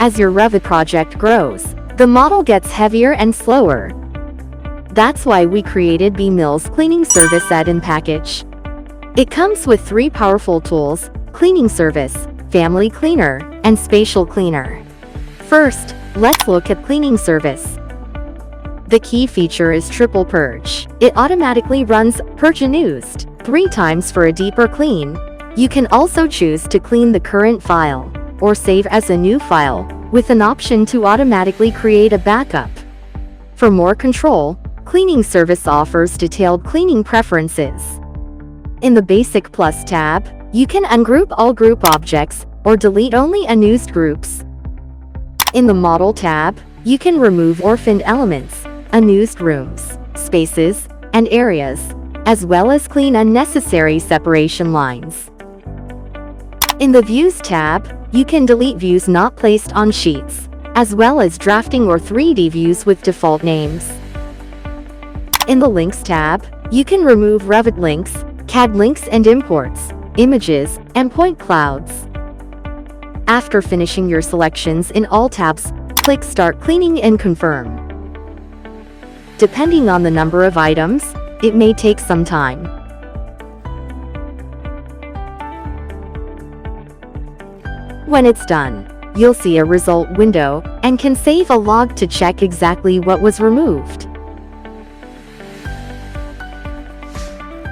As your Revit project grows, the model gets heavier and slower. That's why we created BIMIL's Cleaning Service Add-in package. It comes with 3 powerful tools: Cleaning Service, Family Cleaner, and Spatial Cleaner. First, let's look at Cleaning Service. The key feature is Triple Purge. It automatically runs Purge Unused 3 times for a deeper clean. You can also choose to clean the current file, or save as a new file, with an option to automatically create a backup. For more control, Cleaning Service offers detailed cleaning preferences. In the Basic Plus tab, you can ungroup all group objects, or delete only unused groups. In the Model tab, you can remove orphaned elements, unused rooms, spaces, and areas, as well as clean unnecessary separation lines. In the Views tab, you can delete views not placed on sheets, as well as drafting or 3D views with default names. In the Links tab, you can remove Revit links, CAD links and imports, images, and point clouds. After finishing your selections in all tabs, click Start Cleaning and confirm. Depending on the number of items, it may take some time. When it's done, you'll see a result window and can save a log to check exactly what was removed.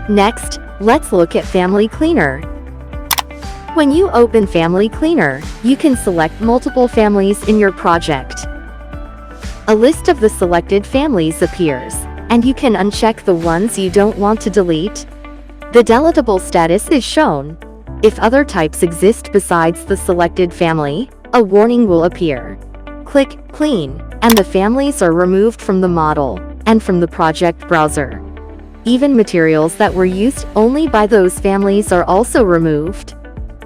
Next, let's look at Family Cleaner. When you open Family Cleaner, you can select multiple families in your project. A list of the selected families appears, and you can uncheck the ones you don't want to delete. The deletable status is shown. If other types exist besides the selected family, a warning will appear. Click Clean, and the families are removed from the model and from the project browser. Even materials that were used only by those families are also removed.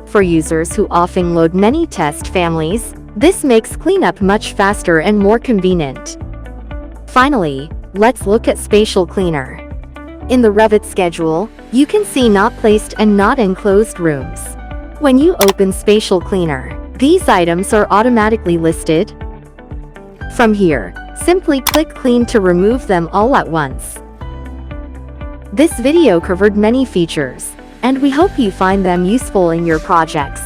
For users who often load many test families, this makes cleanup much faster and more convenient. Finally, let's look at Spatial Cleaner. In the Revit schedule, you can see not placed and not enclosed rooms. When you open Spatial Cleaner, these items are automatically listed. From here, simply click Clean to remove them all at once. This video covered many features, and we hope you find them useful in your projects.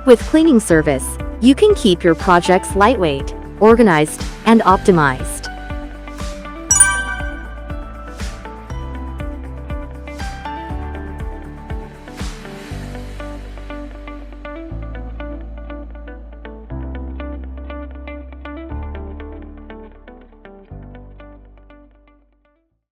With Cleaning Service, you can keep your projects lightweight, organized, and optimized.